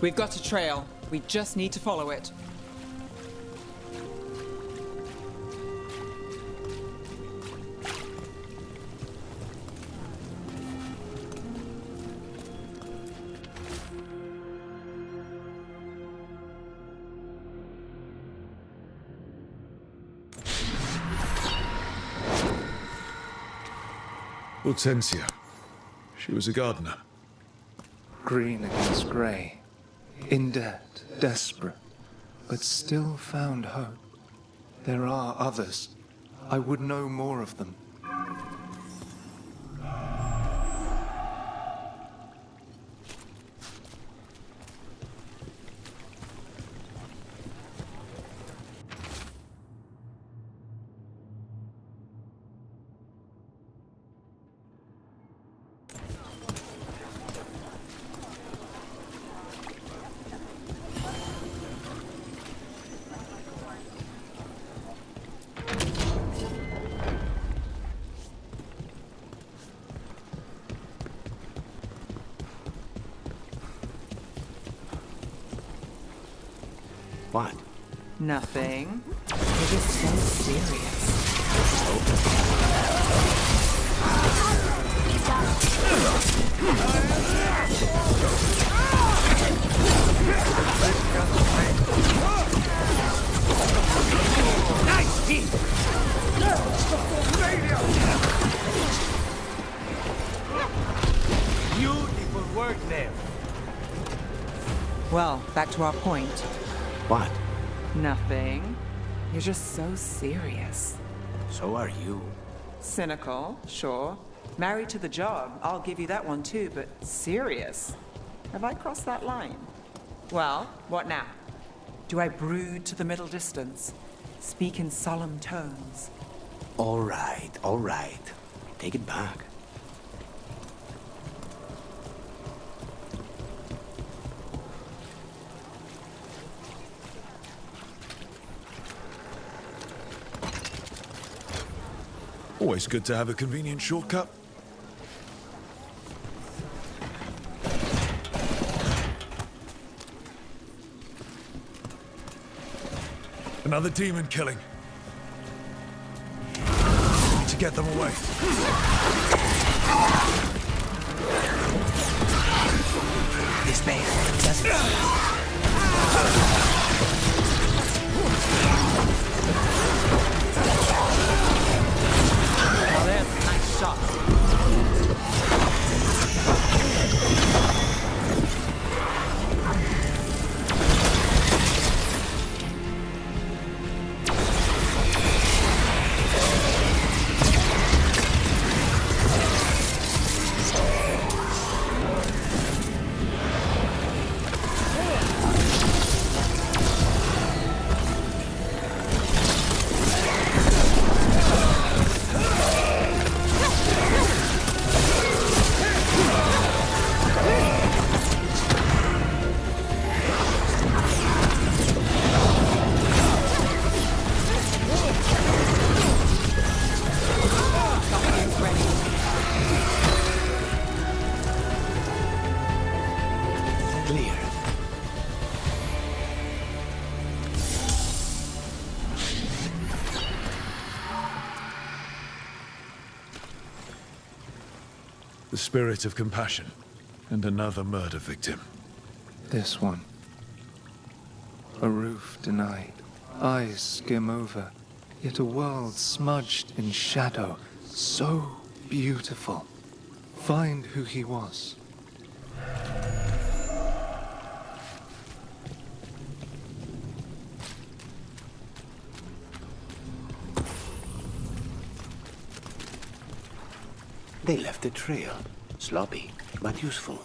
We've got a trail. We just need to follow it. Hortensia. She was a gardener. Green against grey. In debt, desperate, but still found hope. There are others. I would know more of them. What? Nothing. You're just so serious. Nice hit! Beautiful work there. Well, back to our point. What? Nothing. You're just so serious. So are you. Cynical, sure. Married to the job, I'll give you that one too, but serious? Have I crossed that line? Well, what now? Do I brood to the middle distance? Speak in solemn tones? All right, all right. Take it back. Always good to have a convenient shortcut. Another demon killing. Need to get them away. This man doesn't... Oh, there's a nice shot. Clear. The spirit of compassion. And another murder victim. This one. A roof denied. Eyes skim over. Yet a world smudged in shadow. So beautiful. Find who he was. They left a trail. Sloppy, but useful.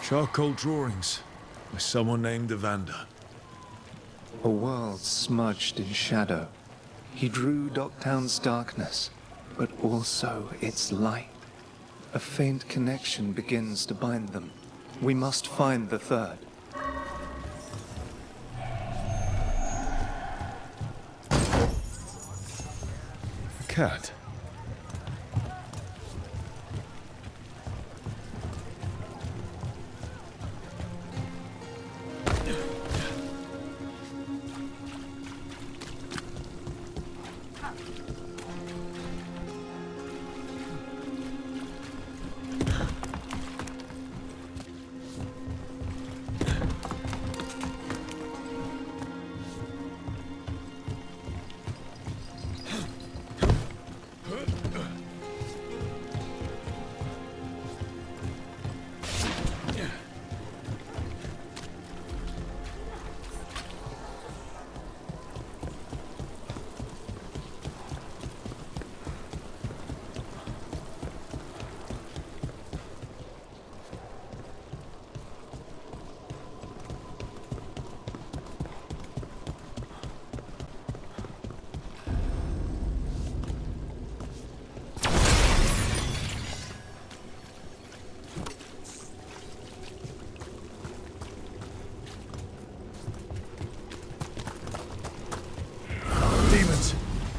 Charcoal drawings by someone named Evander. A world smudged in shadow. He drew Docktown's darkness, but also its light. A faint connection begins to bind them. We must find the third. A cat.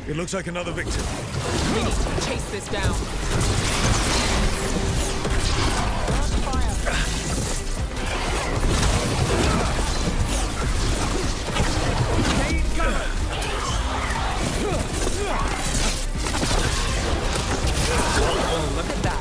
It looks like another victim. We need to chase this down. Oh, look at that.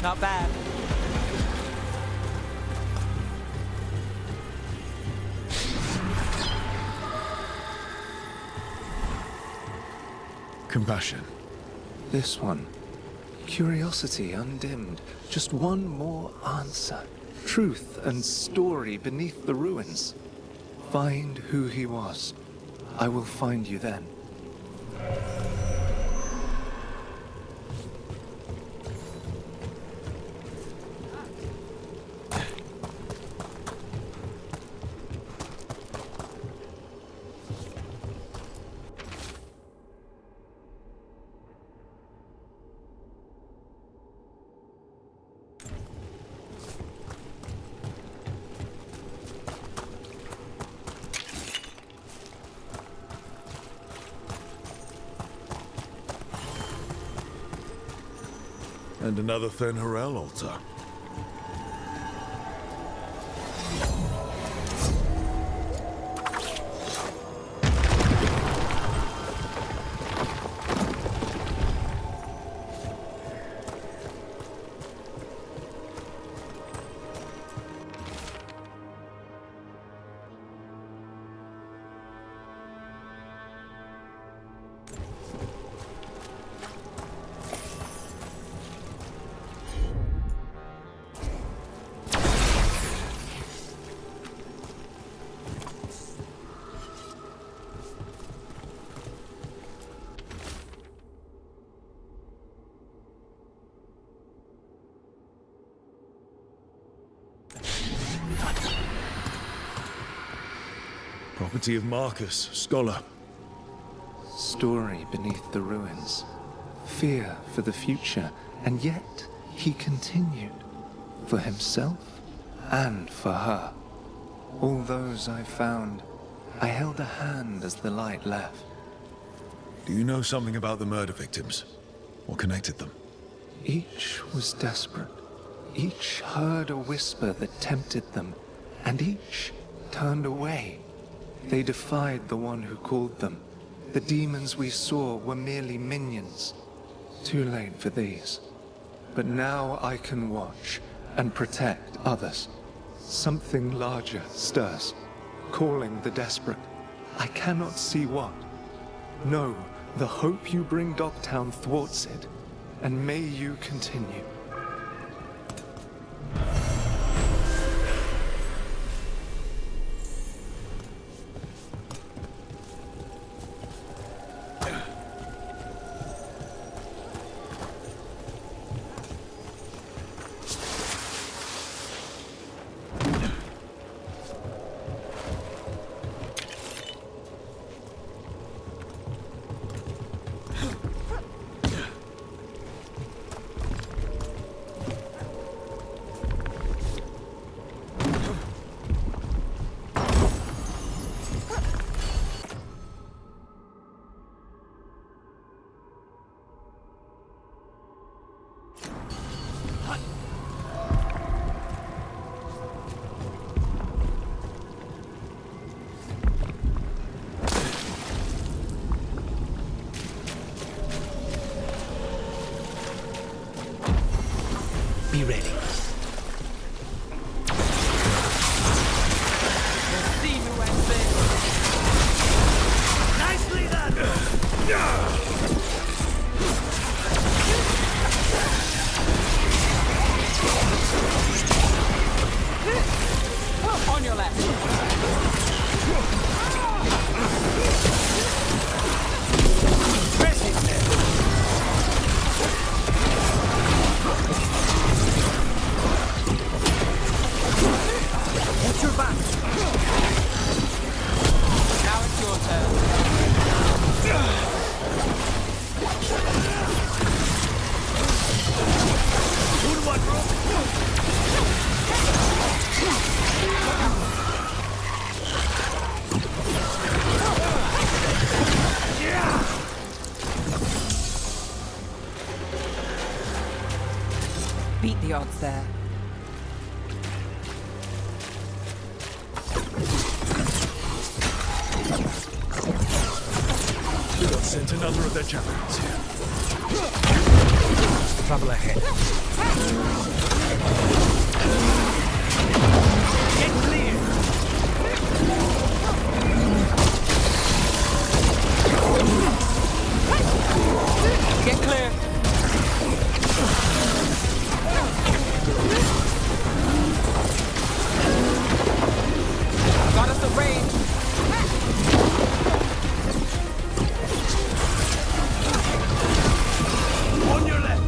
Not bad. Compassion. This one. Curiosity undimmed. Just one more answer. Truth and story beneath the ruins. Find who he was. I will find you then. And another Fen'Harel altar. Property of Marcus, scholar. Story beneath the ruins. Fear for the future, and yet he continued. For himself and for her. All those I found, I held a hand as the light left. Do you know something about the murder victims? What connected them? Each was desperate. Each heard a whisper that tempted them, and each turned away. They defied the one who called them. The demons we saw were merely minions. Too late for these. But now I can watch and protect others. Something larger stirs, calling the desperate. I cannot see what. No, the hope you bring Dogtown thwarts it, and may you continue. Be ready. Nicely done! On your left. Watch your back! Now it's your turn. Good one, Rook! Beat the odds there. Thedas sent another of their champions here. Trouble ahead. Get clear! Get clear. Got us a range. On your left!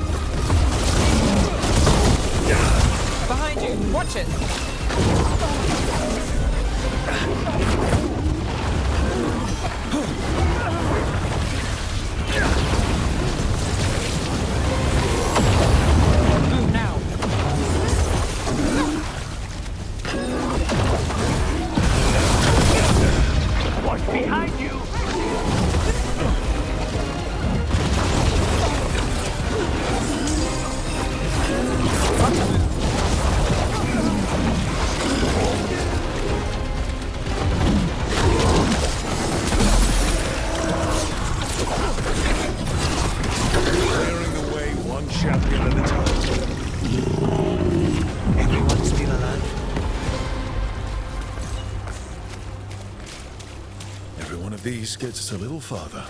Behind you. Watch it. Move now. Watch behind you! Clearing the way one champion at a time. Everyone still alive? Every one of these gets us a little farther.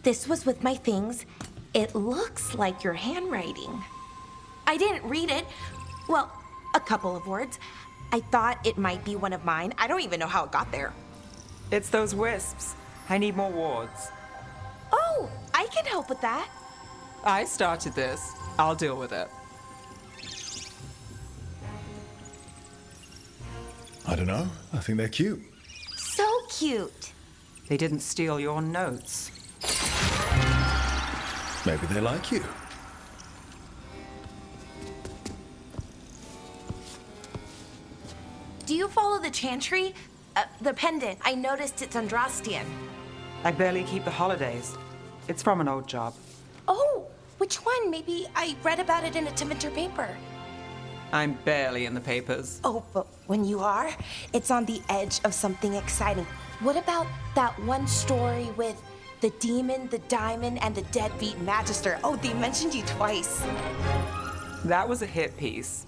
This was with my things. It looks like your handwriting. I didn't read it. Well, a couple of words. I thought it might be one of mine. I don't even know how it got there. It's those wisps. I need more wards. Oh, I can help with that. I started this. I'll deal with it. I don't know. I think they're cute. So cute. They didn't steal your notes. Maybe they like you. Do you follow the chantry? The pendant. I noticed it's Andrastian. I barely keep the holidays. It's from an old job. Oh, which one? Maybe I read about it in a Timenter paper. I'm barely in the papers. Oh, but when you are, it's on the edge of something exciting. What about that one story with the demon, the diamond, and the deadbeat magister? Oh, they mentioned you twice. That was a hit piece.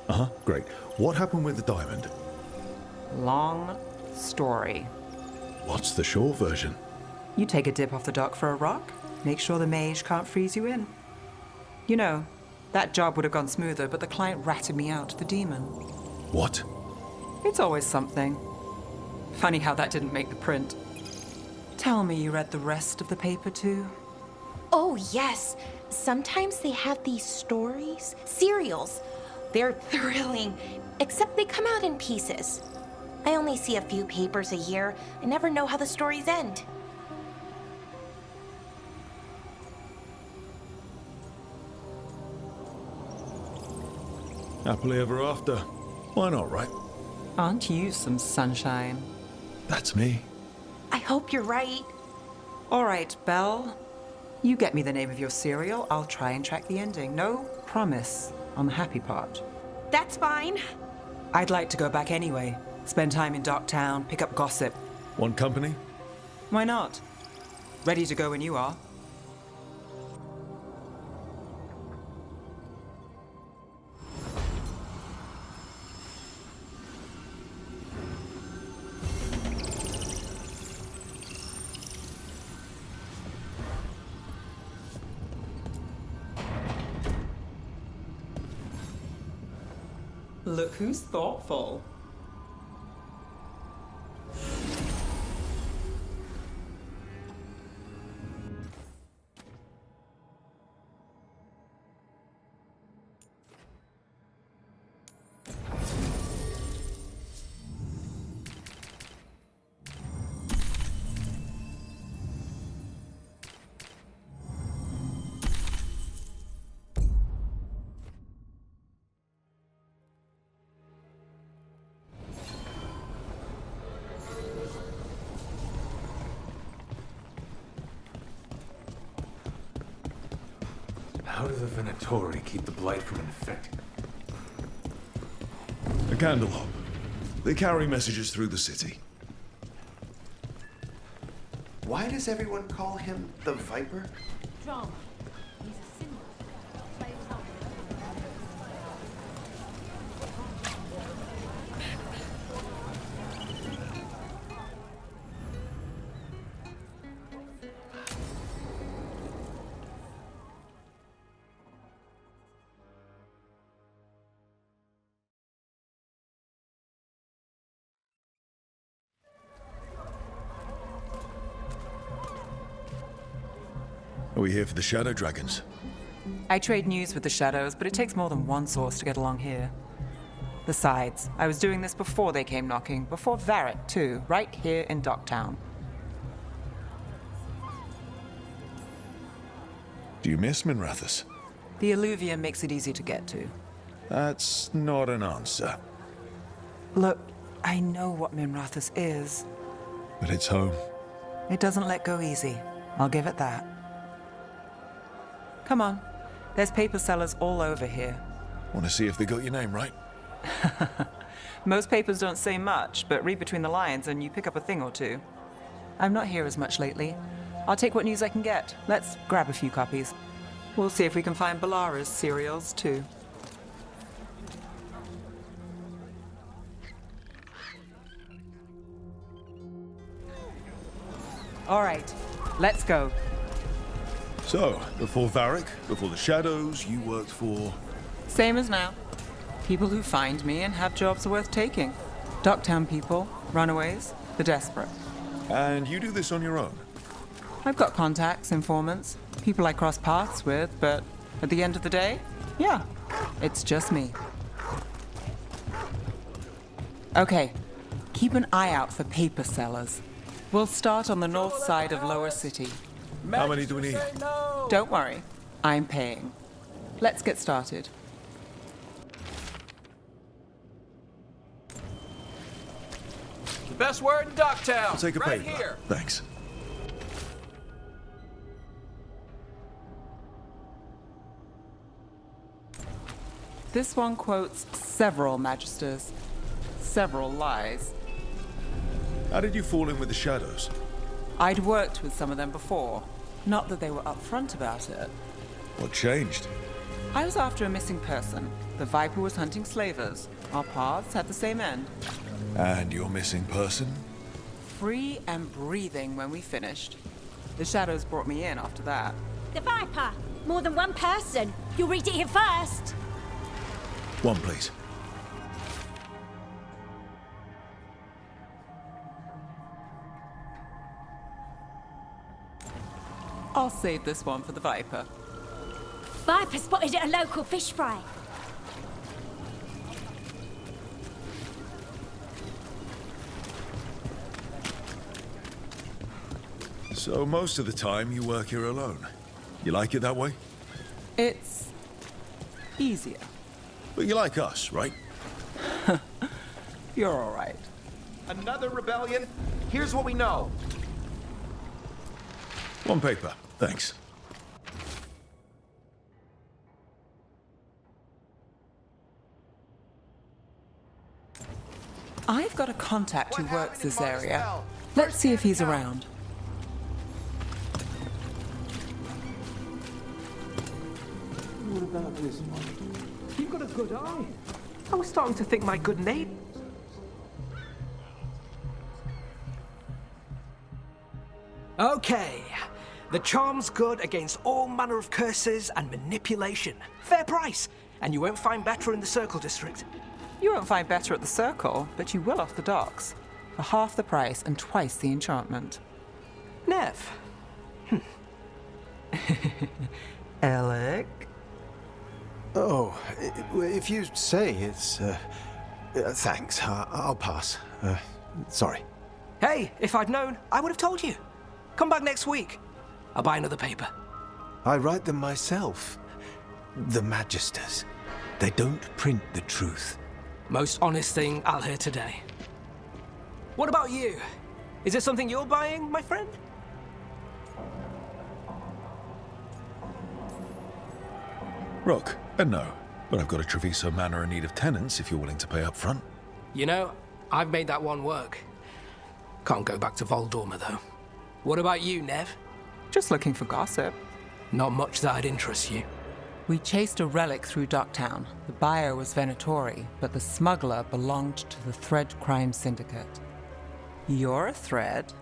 Uh-huh, great. What happened with the diamond? Long story. What's the short version? You take a dip off the dock for a rock, make sure the mage can't freeze you in. You know, that job would have gone smoother, but the client ratted me out to the demon. What? It's always something. Funny how that didn't make the print. Tell me you read the rest of the paper too? Oh, yes. Sometimes they have these stories, serials. They're thrilling, except they come out in pieces. I only see a few papers a year. I never know how the stories end. Happily ever after. Why not, right? Aren't you some sunshine? That's me. I hope you're right. All right, Belle. You get me the name of your serial, I'll try and track the ending. No promise on the happy part. That's fine. I'd like to go back anyway. Spend time in Docktown, pick up gossip. Want company? Why not? Ready to go when you are. Look who's thoughtful. How do the Venatori keep the blight from infecting? A candle hop. They carry messages through the city. Why does everyone call him the Viper? Drama. He's a symbol. Play along. Are we here for the Shadow Dragons? I trade news with the Shadows, but it takes more than one source to get along here. Besides, I was doing this before they came knocking, before Varret, too, right here in Docktown. Do you miss Minrathous? The alluvium makes it easy to get to. That's not an answer. Look, I know what Minrathous is. But it's home. It doesn't let go easy. I'll give it that. Come on. There's paper sellers all over here. Want to see if they got your name right? Most papers don't say much, but read between the lines and you pick up a thing or two. I'm not here as much lately. I'll take what news I can get. Let's grab a few copies. We'll see if we can find Balara's cereals, too. All right, let's go. So, before Varric, before the Shadows, you worked for... Same as now. People who find me and have jobs worth taking. Docktown people, runaways, the desperate. And you do this on your own? I've got contacts, informants, people I cross paths with, but at the end of the day, yeah, it's just me. Okay, keep an eye out for paper sellers. We'll start on the north side of Lower City. How many do we need? Don't worry, I'm paying. Let's get started. Best word in Ducktown. I'll take a right paper. here. Thanks. This one quotes several magisters, several lies. How did you fall in with the Shadows? I'd worked with some of them before. Not that they were upfront about it. What changed? I was after a missing person. The Viper was hunting slavers. Our paths had the same end. And your missing person? Free and breathing when we finished. The Shadows brought me in after that. The Viper! More than one person! You'll read it here first! One, please. I'll save this one for the Viper. Viper spotted at a local fish fry. So most of the time you work here alone. You like it that way? It's easier. But you like us, right? You're all right. Another rebellion? Here's what we know. One paper, thanks. I've got a contact who works this area. Let's see if he's around. What about this one? You've got a good eye. I was starting to think my good name. Okay. The charm's good against all manner of curses and manipulation. Fair price. And you won't find better in the Circle District. You won't find better at the Circle, but you will off the docks. For half the price and twice the enchantment. Nev. Alec? Oh, if you say it's... thanks. I'll pass. Sorry. Hey, if I'd known, I would have told you. Come back next week. I'll buy another paper. I write them myself. The Magisters. They don't print the truth. Most honest thing I'll hear today. What about you? Is it something you're buying, my friend? Rook, no. But I've got a Treviso Manor in need of tenants if you're willing to pay up front. You know, I've made that one work. Can't go back to Voldorma, though. What about you, Nev? Just looking for gossip. Not much that'd interest you. We chased a relic through Docktown. The buyer was Venatori, but the smuggler belonged to the Thread Crime Syndicate. You're a thread?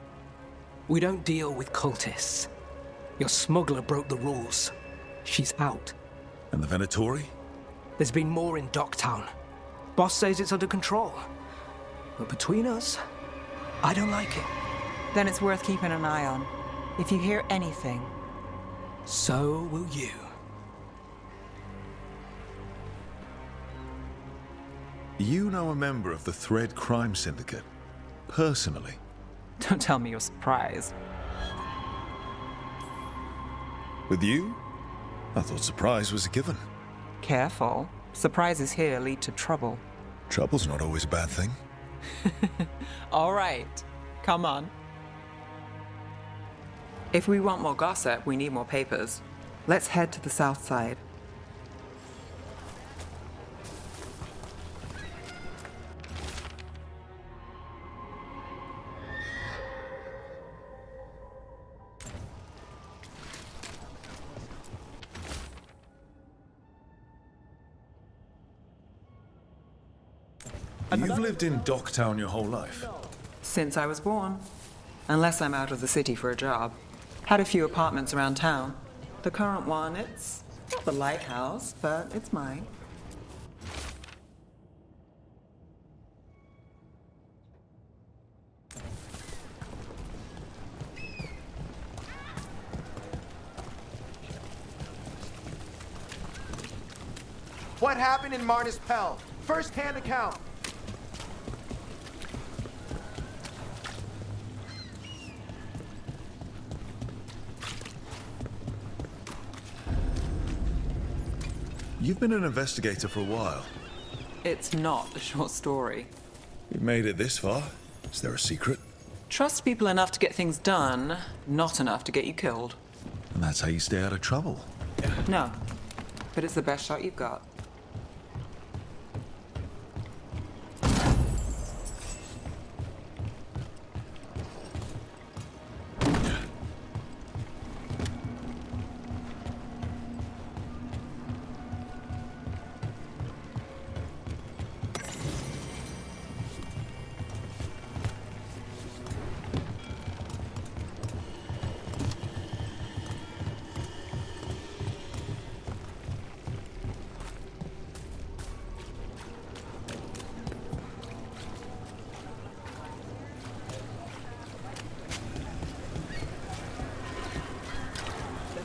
We don't deal with cultists. Your smuggler broke the rules. She's out. And the Venatori? There's been more in Docktown. Boss says it's under control. But between us, I don't like it. Then it's worth keeping an eye on. If you hear anything. So will you. You know a member of the Thread Crime Syndicate? Personally? Don't tell me you're surprised. With you? I thought surprise was a given. Careful. Surprises here lead to trouble. Trouble's not always a bad thing. All right. Come on. If we want more gossip, we need more papers. Let's head to the south side. You've lived in Docktown your whole life. Since I was born. Unless I'm out of the city for a job. Had a few apartments around town. The current one, it's not the lighthouse, but it's mine. What happened in Marnus Pell? First-hand account. You've been an investigator for a while. It's not a short story. You've made it this far. Is there a secret? Trust people enough to get things done, not enough to get you killed. And that's how you stay out of trouble. No, but it's the best shot you've got.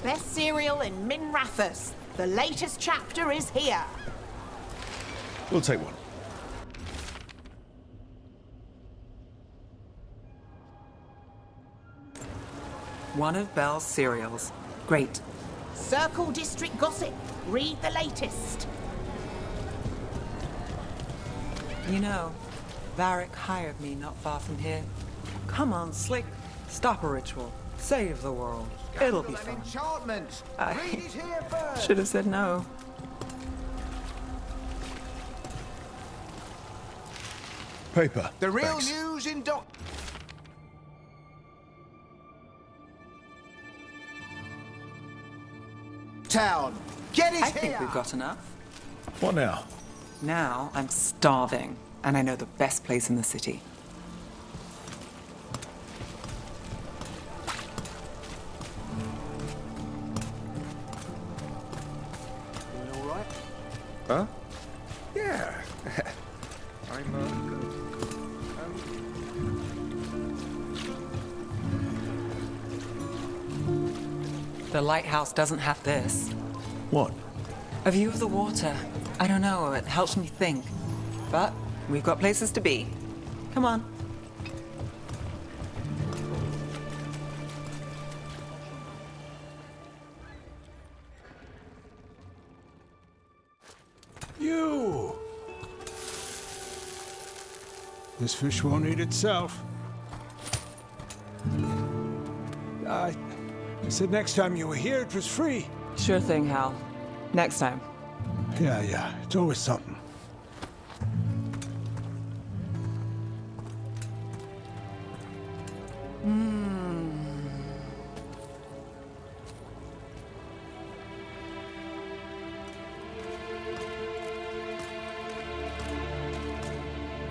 Best cereal in Minrathous. The latest chapter is here. We'll take one. One of Belle's cereals. Great. Circle District Gossip. Read the latest. You know, Varric hired me not far from here. Come on, Slick. Stop a ritual. Save the world. It'll be fun. Enchantment. I Read it here first. should have said no. Paper. The real Thanks. news in Dock. Town. Get it I here. think we've got enough. What now? Now I'm starving, and I know the best place in the city. All right. Huh? Yeah. I'm, The lighthouse doesn't have this. What? A view of the water. I don't know, it helps me think. But we've got places to be. Come on. You! This fish won't eat itself. I said next time you were here it was free. Sure thing, Hal. Next time. Yeah, it's always something.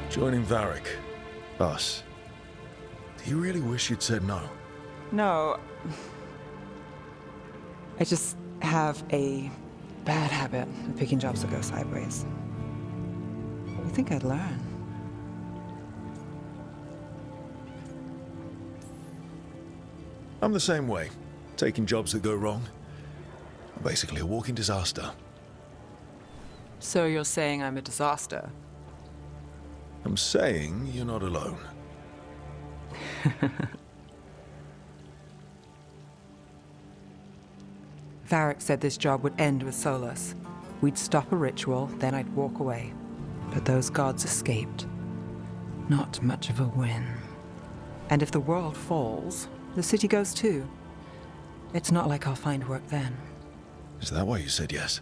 Joining Varric. Us. Do you really wish you'd said no? No. I just have a bad habit of picking jobs that go sideways. You think I'd learn? I'm the same way. Taking jobs that go wrong. I'm basically a walking disaster. So you're saying I'm a disaster? I'm saying you're not alone. Varric said this job would end with Solus. We'd stop a ritual, then I'd walk away. But those gods escaped. Not much of a win. And if the world falls, the city goes too. It's not like I'll find work then. Is that why you said yes?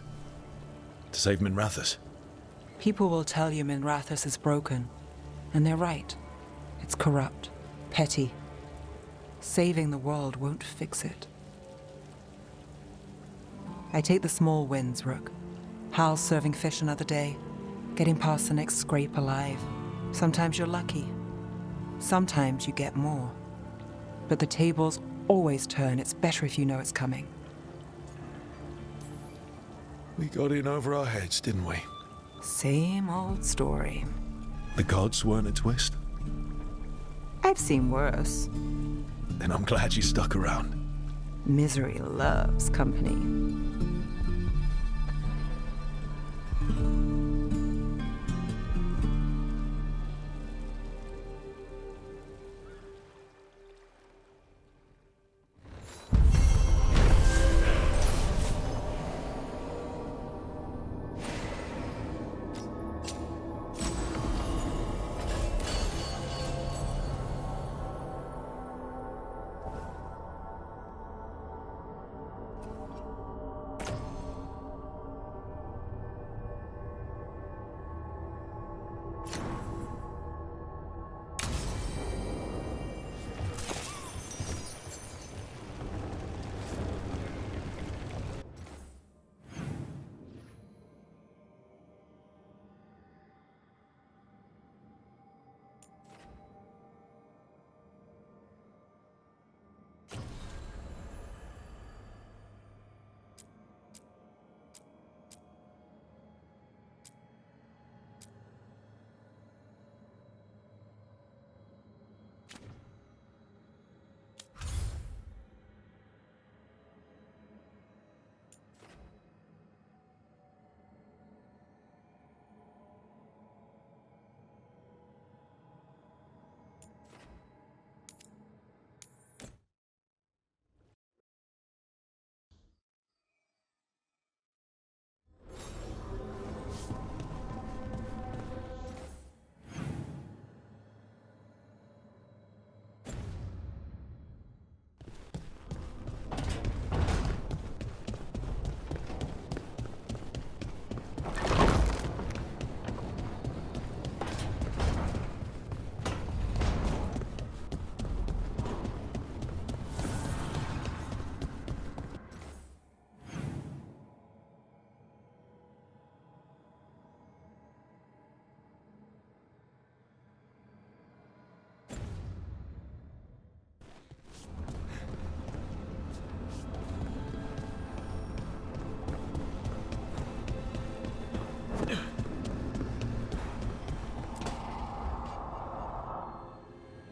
To save Minrathous? People will tell you Minrathous is broken. And they're right. It's corrupt, petty. Saving the world won't fix it. I take the small wins, Rook. Hal's serving fish another day, getting past the next scrape alive. Sometimes you're lucky. Sometimes you get more. But the tables always turn. It's better if you know it's coming. We got in over our heads, didn't we? Same old story. The gods weren't a twist? I've seen worse. Then I'm glad you stuck around. Misery loves company.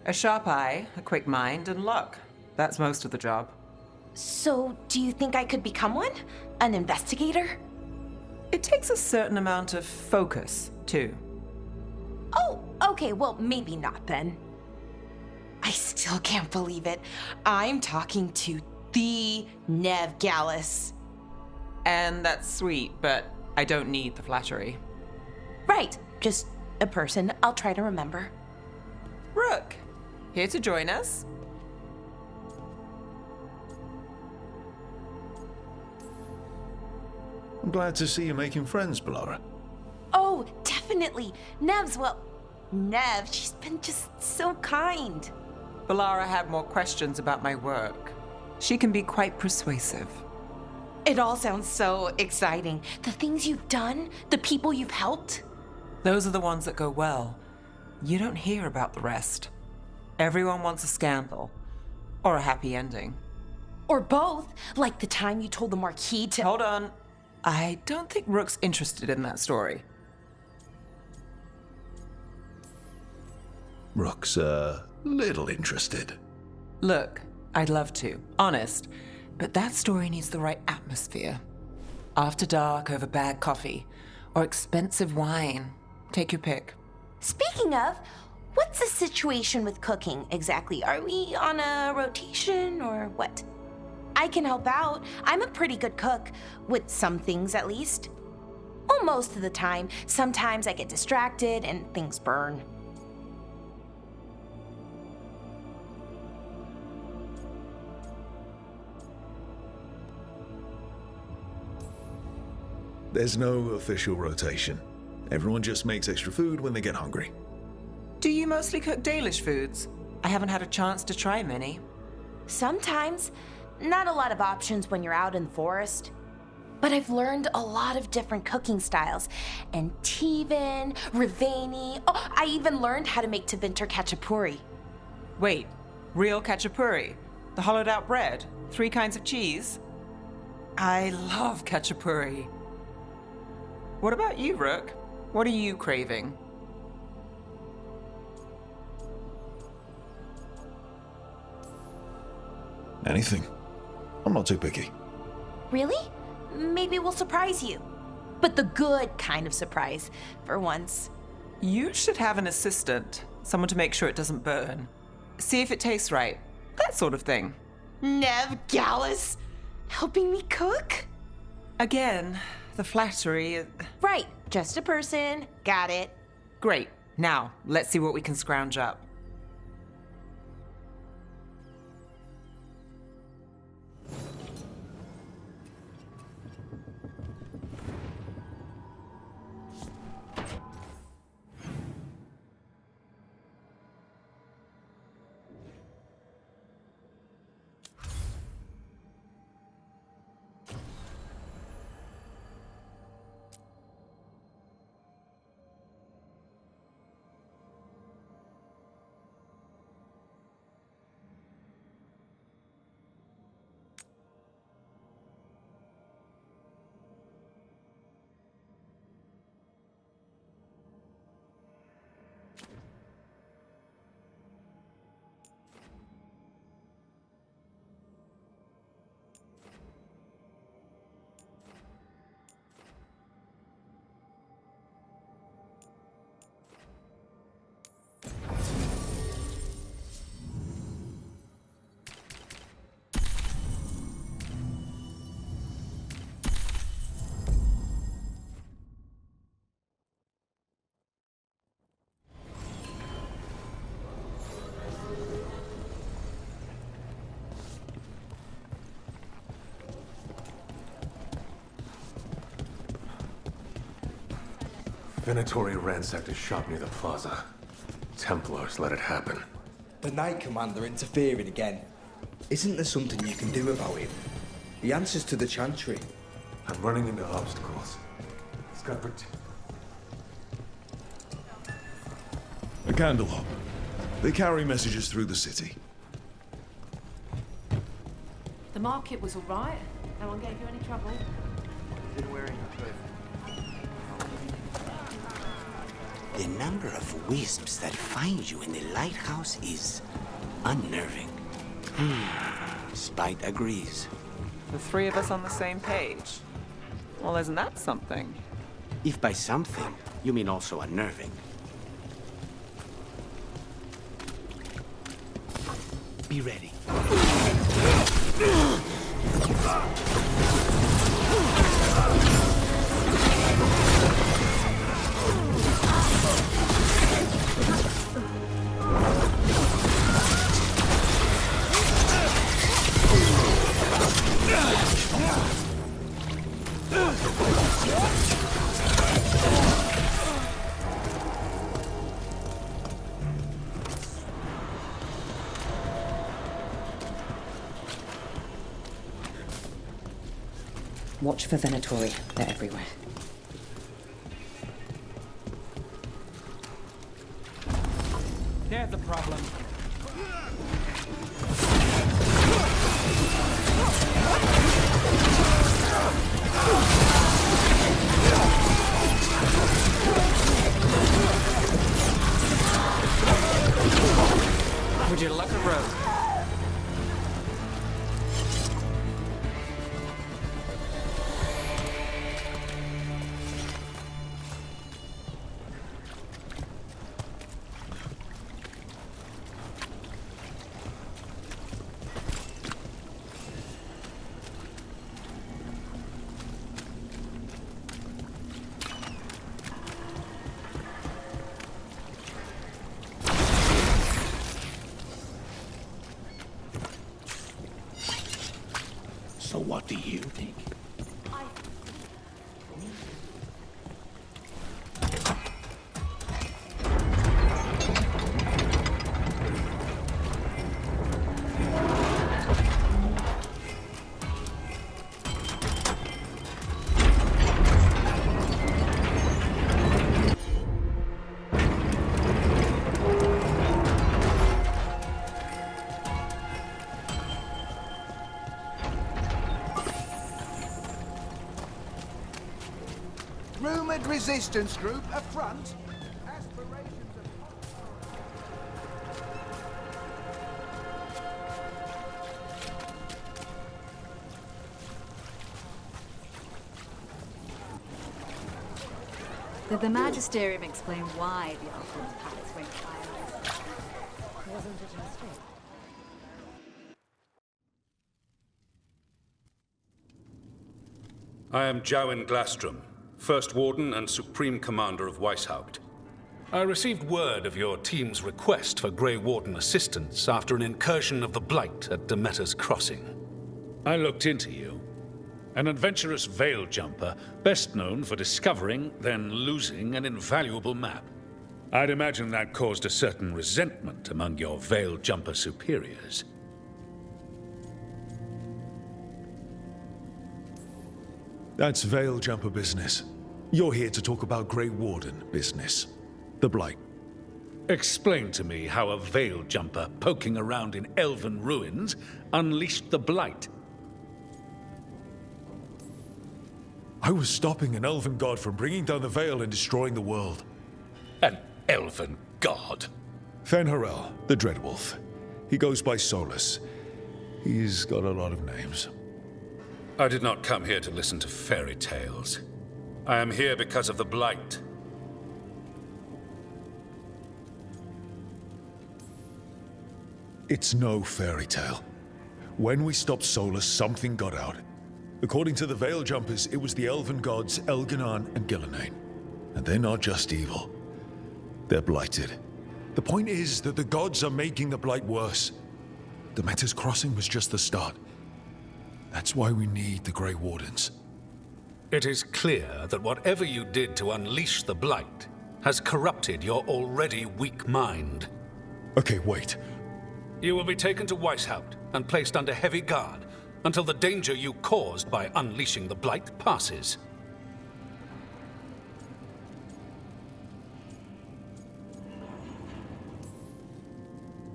A sharp eye, a quick mind, and luck. That's most of the job. So, do you think I could become one? An investigator? It takes a certain amount of focus, too. Oh, okay, well, maybe not then. I still can't believe it. I'm talking to the Nev Gallus. And that's sweet, but I don't need the flattery. Right, just a person I'll try to remember. Rook, here to join us. I'm glad to see you making friends, Bellara. Oh, definitely. Nev's, well, Nev, she's been just so kind. Bellara had more questions about my work. She can be quite persuasive. It all sounds so exciting. The things you've done, the people you've helped. Those are the ones that go well. You don't hear about the rest. Everyone wants a scandal. Or a happy ending. Or both, like the time you told the Marquis to— Hold on. I don't think Rook's interested in that story. Rook's a little interested. Look, I'd love to, honest, but that story needs the right atmosphere. After dark over bad coffee, or expensive wine. Take your pick. Speaking of, what's the situation with cooking exactly? Are we on a rotation or what? I can help out. I'm a pretty good cook, with some things at least. Well, most of the time. Sometimes I get distracted and things burn. There's no official rotation. Everyone just makes extra food when they get hungry. Do you mostly cook Dalish foods? I haven't had a chance to try many. Sometimes. Not a lot of options when you're out in the forest. But I've learned a lot of different cooking styles. And Tevan, Rivani. Oh, I even learned how to make Tevinter Khachapuri. Wait, real khachapuri? The hollowed out bread? 3 kinds of cheese? I love khachapuri. What about you, Rook? What are you craving? Anything. I'm not too picky. Really? Maybe we'll surprise you. But the good kind of surprise, for once. You should have an assistant. Someone to make sure it doesn't burn. See if it tastes right. That sort of thing. Nev Gallus? Helping me cook? Again, the flattery. Right, just a person. Got it. Great. Now, let's see what we can scrounge up. Venatori ransacked a shop near the plaza. Templars let it happen. The Knight Commander interfering again. Isn't there something you can do about it? The answer's to the Chantry. I'm running into obstacles. It's got A candlehop. They carry messages through the city. The market was all right. No one gave you any trouble. The number of wisps that find you in the lighthouse is unnerving. Spite agrees. The 3 of us on the same page. Well, isn't that something? If by something, you mean also unnerving. Be ready. Watch for Venatori. They're everywhere. There's the problem. Would you like a rope? So what do you think? Rumored resistance group affront. Aspirations of... Did the Magisterium explain why the Alphonse Palace went fire? Wasn't it a mistake? I am Jowen Glastrom, First Warden and Supreme Commander of Weishaupt. I received word of your team's request for Grey Warden assistance after an incursion of the Blight at Demeter's Crossing. I looked into you. An adventurous veil jumper, best known for discovering, then losing an invaluable map. I'd imagine that caused a certain resentment among your veil jumper superiors. That's veil jumper business. You're here to talk about Grey Warden business. The Blight. Explain to me how a veil jumper poking around in elven ruins unleashed the Blight. I was stopping an elven god from bringing down the veil and destroying the world. An elven god? Fen'Harel, the Dreadwolf. He goes by Solus. He's got a lot of names. I did not come here to listen to fairy tales. I am here because of the Blight. It's no fairy tale. When we stopped Solus, something got out. According to the Veil Jumpers, it was the elven gods Elganon and Gillenane. And they're not just evil. They're blighted. The point is that the gods are making the Blight worse. Demeter's Crossing was just the start. That's why we need the Grey Wardens. It is clear that whatever you did to unleash the Blight has corrupted your already weak mind. Okay, wait. You will be taken to Weishaupt and placed under heavy guard until the danger you caused by unleashing the Blight passes.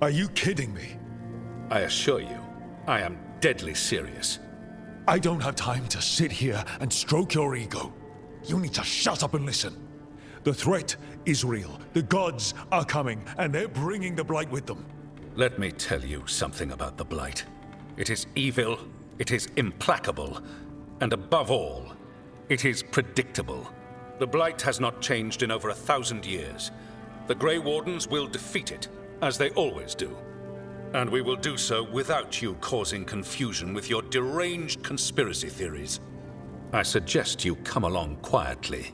Are you kidding me? I assure you, I am deadly serious. I don't have time to sit here and stroke your ego. You need to shut up and listen. The threat is real. The gods are coming, and they're bringing the Blight with them. Let me tell you something about the Blight. It is evil, it is implacable, and above all, it is predictable. The Blight has not changed in over 1,000 years. The Grey Wardens will defeat it, as they always do. And we will do so without you causing confusion with your deranged conspiracy theories. I suggest you come along quietly.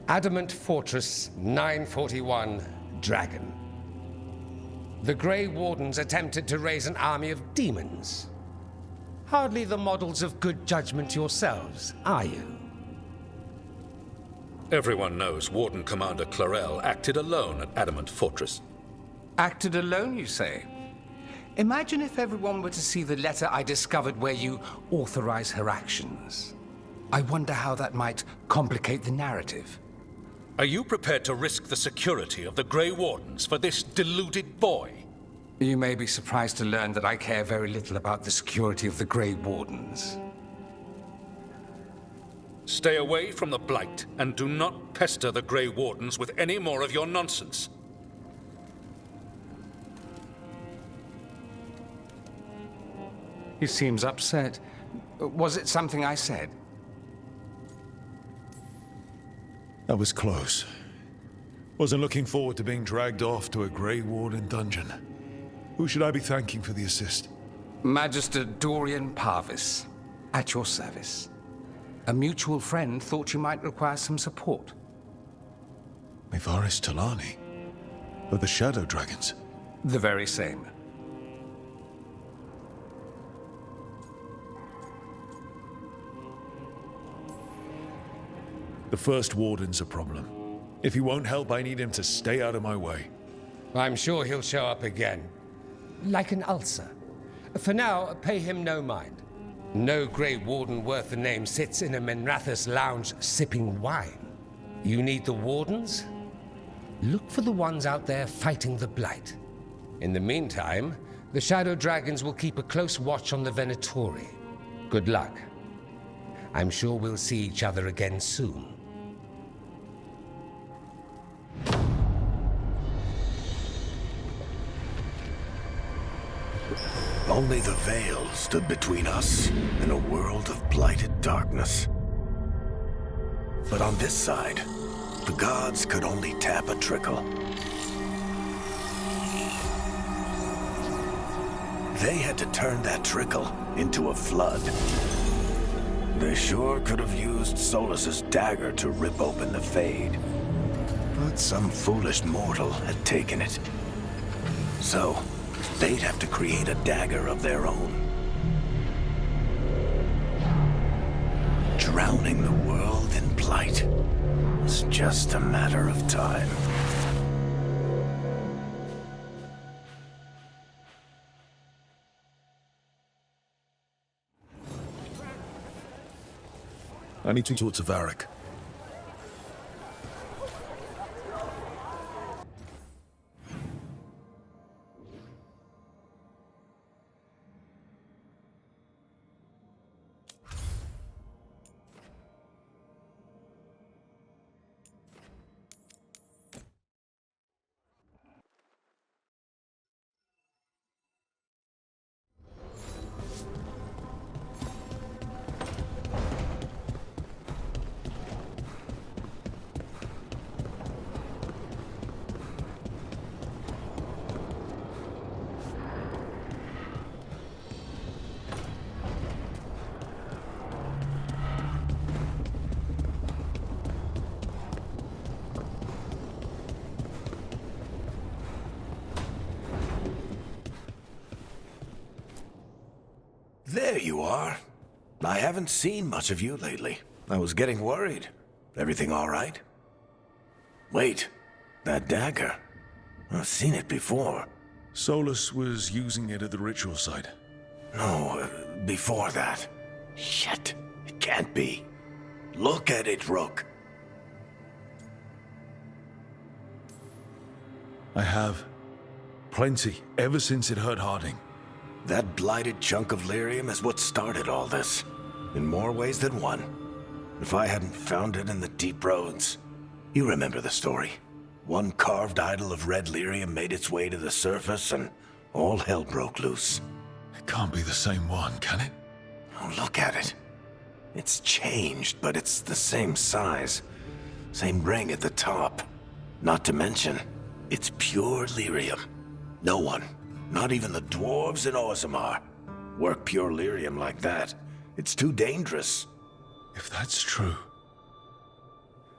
Adamant Fortress 941, Dragon. The Grey Wardens attempted to raise an army of demons. Hardly the models of good judgment yourselves, are you? Everyone knows Warden Commander Clarel acted alone at Adamant Fortress. Acted alone, you say? Imagine if everyone were to see the letter I discovered where you authorize her actions. I wonder how that might complicate the narrative. Are you prepared to risk the security of the Grey Wardens for this deluded boy? You may be surprised to learn that I care very little about the security of the Grey Wardens. Stay away from the Blight, and do not pester the Grey Wardens with any more of your nonsense. He seems upset. Was it something I said? That was close. Wasn't looking forward to being dragged off to a Grey Warden dungeon. Who should I be thanking for the assist? Magister Dorian Parvis, at your service. A mutual friend thought you might require some support. Mivaris Talani? Of the Shadow Dragons? The very same. The First Warden's a problem. If he won't help, I need him to stay out of my way. I'm sure he'll show up again. Like an ulcer. For now, pay him no mind. No Grey Warden worth the name sits in a Menrathus lounge sipping wine. You need the Wardens? Look for the ones out there fighting the Blight. In the meantime, the Shadow Dragons will keep a close watch on the Venatori. Good luck. I'm sure we'll see each other again soon. Only the Veil stood between us and a world of blighted darkness. But on this side, the gods could only tap a trickle. They had to turn that trickle into a flood. They sure could have used Solus's dagger to rip open the Fade. But some foolish mortal had taken it. So, they'd have to create a dagger of their own. Drowning the world in blight was just a matter of time. I need to talk to Varric. There you are. I haven't seen much of you lately. I was getting worried. Everything all right? Wait, that dagger. I've seen it before. Solus was using it at the ritual site. No, before that. Shit, it can't be. Look at it, Rook. I have. Plenty, ever since it hurt Harding. That blighted chunk of lyrium is what started all this. In more ways than one. If I hadn't found it in the deep roads. You remember the story. One carved idol of red lyrium made its way to the surface and all hell broke loose. It can't be the same one, can it? Oh, look at it. It's changed, but it's the same size. Same ring at the top. Not to mention, it's pure lyrium. No one, not even the dwarves in Orzammar, work pure lyrium like that. It's too dangerous. If that's true,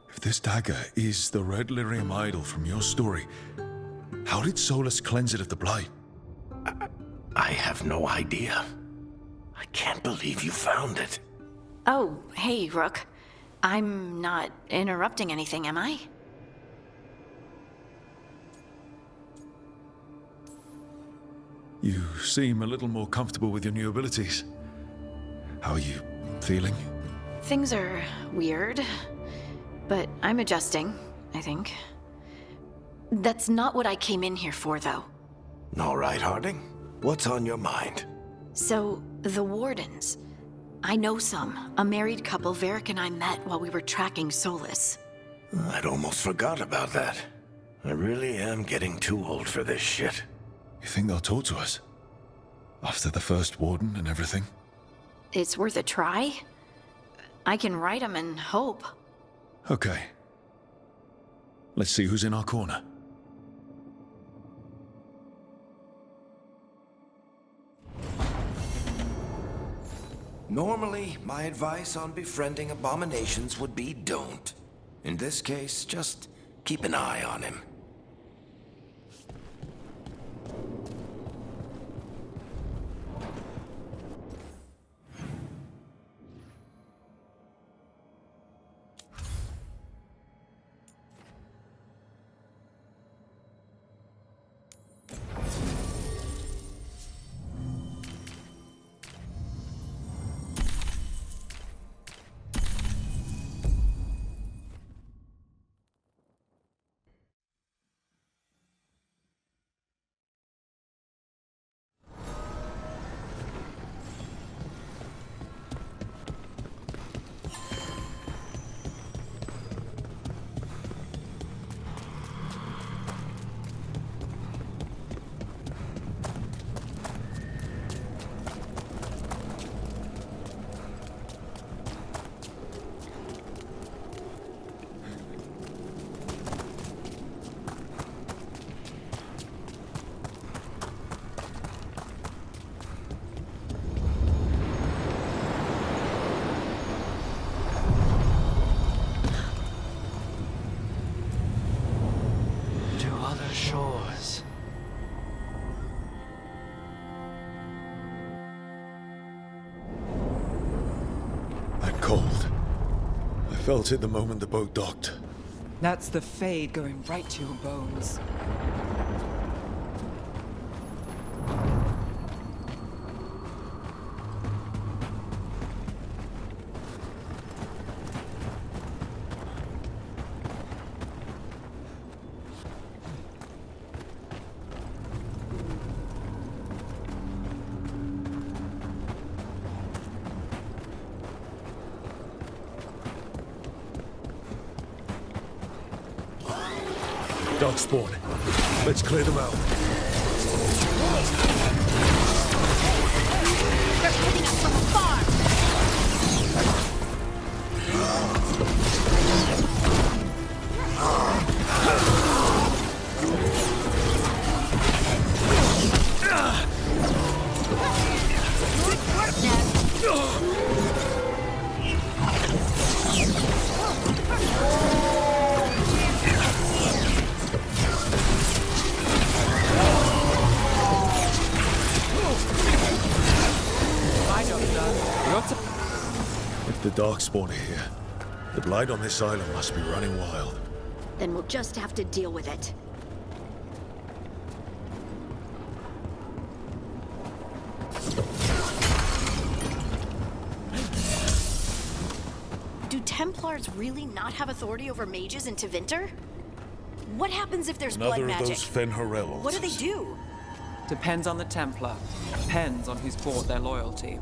if this dagger is the red lyrium idol from your story, how did Solus cleanse it of the blight? I have no idea. I can't believe you found it. Oh, hey, Rook. I'm not interrupting anything, am I? You seem a little more comfortable with your new abilities. How are you feeling? Things are weird, but I'm adjusting, I think. That's not what I came in here for, though. All right, Harding. What's on your mind? So, the Wardens. I know some. A married couple Varric and I met while we were tracking Solus. I'd almost forgot about that. I really am getting too old for this shit. You think they'll talk to us? After the first Warden and everything? It's worth a try. I can write them and hope. Okay. Let's see who's in our corner. Normally, my advice on befriending abominations would be don't. In this case, just keep an eye on him. felt it the moment the boat docked. That's the Fade going right to your bones. Darkspawn. Let's clear them out. They're hitting us from afar! Good work, Ned! If the Darkspawn are here, the Blight on this island must be running wild. Then we'll just have to deal with it. Do Templars really not have authority over mages in Tevinter? What happens if there's blood Another magic? of those Fen Heralds. What do they do? Depends on the Templar. Depends on who's bought their loyalty.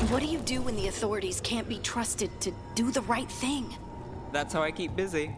What do you do when the authorities can't be trusted to do the right thing? That's how I keep busy.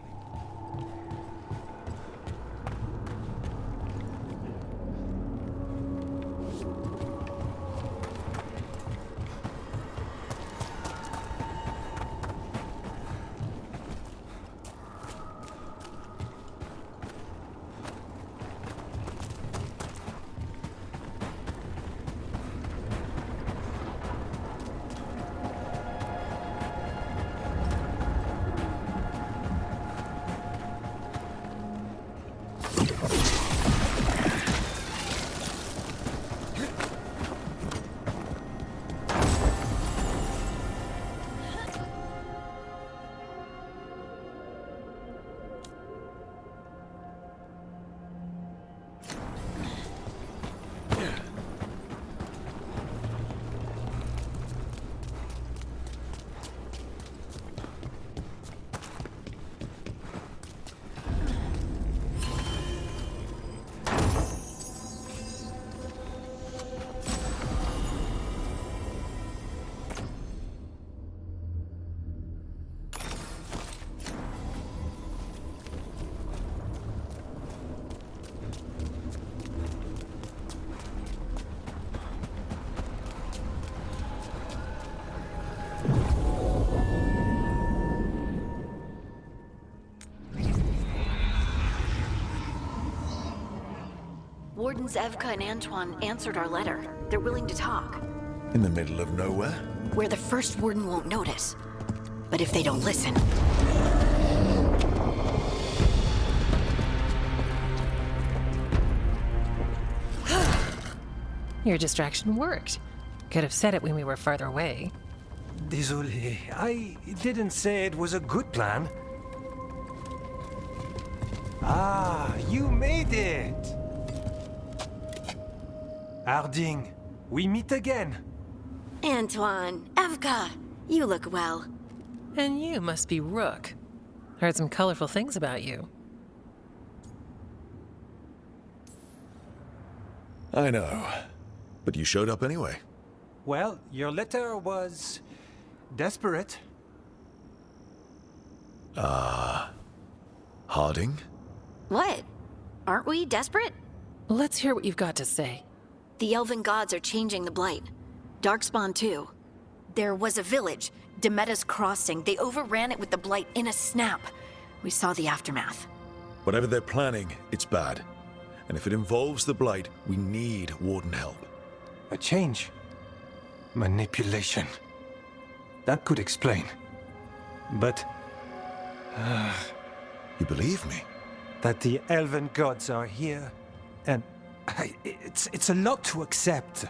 Wardens Evka and Antoine answered our letter. They're willing to talk. In the middle of nowhere? Where the first warden won't notice. But if they don't listen... Your distraction worked. Could have said it when we were farther away. Désolé, I didn't say it was a good plan. Ah, you made it! Harding, we meet again. Antoine, Evka, you look well. And you must be Rook. Heard some colorful things about you. I know. But you showed up anyway. Well, your letter was desperate. Harding? What? Aren't we desperate? Let's hear what you've got to say. The Elven gods are changing the Blight. Darkspawn too. There was a village, Demetas Crossing. They overran it with the Blight in a snap. We saw the aftermath. Whatever they're planning, it's bad. And if it involves the Blight, we need Warden help. A change. Manipulation. That could explain. But... You believe me? That the Elven gods are here, and... It's a lot to accept.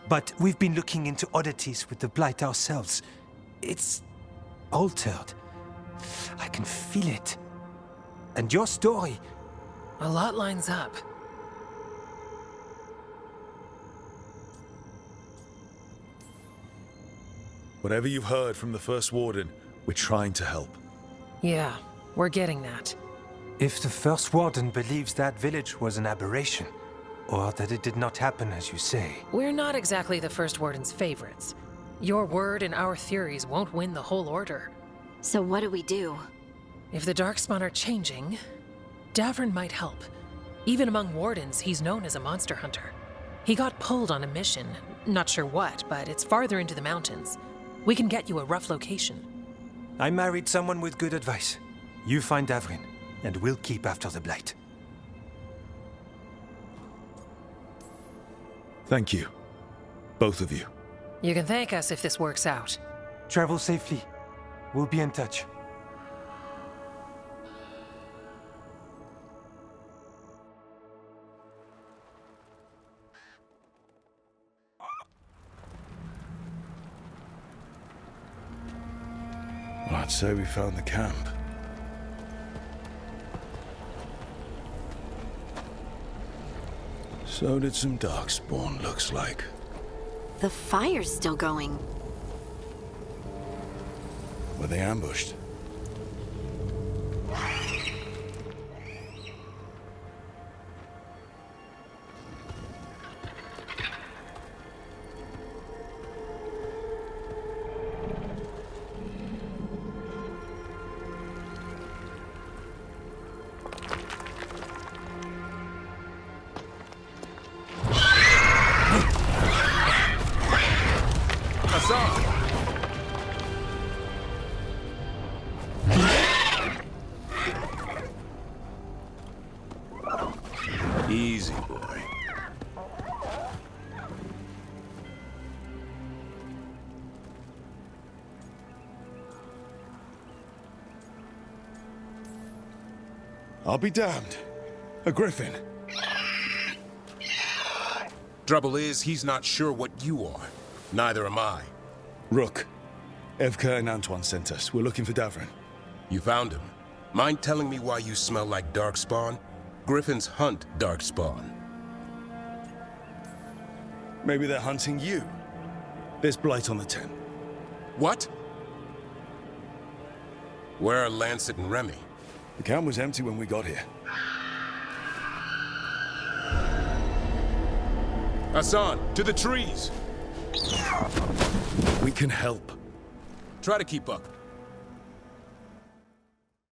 But we've been looking into oddities with the Blight ourselves. It's altered. I can feel it. And your story... A lot lines up. Whatever you've heard from the First Warden, we're trying to help. Yeah, we're getting that. If the First Warden believes that village was an aberration, or that it did not happen as you say... We're not exactly the First Warden's favorites. Your word and our theories won't win the whole order. So what do we do? If the Darkspawn are changing, Davrin might help. Even among Wardens, he's known as a monster hunter. He got pulled on a mission. Not sure what, but it's farther into the mountains. We can get you a rough location. I married someone with good advice. You find Davrin, and we'll keep after the Blight. Thank you. Both of you. You can thank us if this works out. Travel safely. We'll be in touch. Well, I'd say we found the camp. So did some Darkspawn, looks like. The fire's still going. Were they ambushed? Easy, boy. I'll be damned. A griffin. Trouble is, he's not sure what you are. Neither am I. Rook. Evka and Antoine sent us. We're looking for Davrin. You found him. Mind telling me why you smell like Darkspawn? Griffins hunt Darkspawn. Maybe they're hunting you. There's blight on the tent. What? Where are Lancet and Remy? The camp was empty when we got here. Hassan, to the trees! We can help. Try to keep up.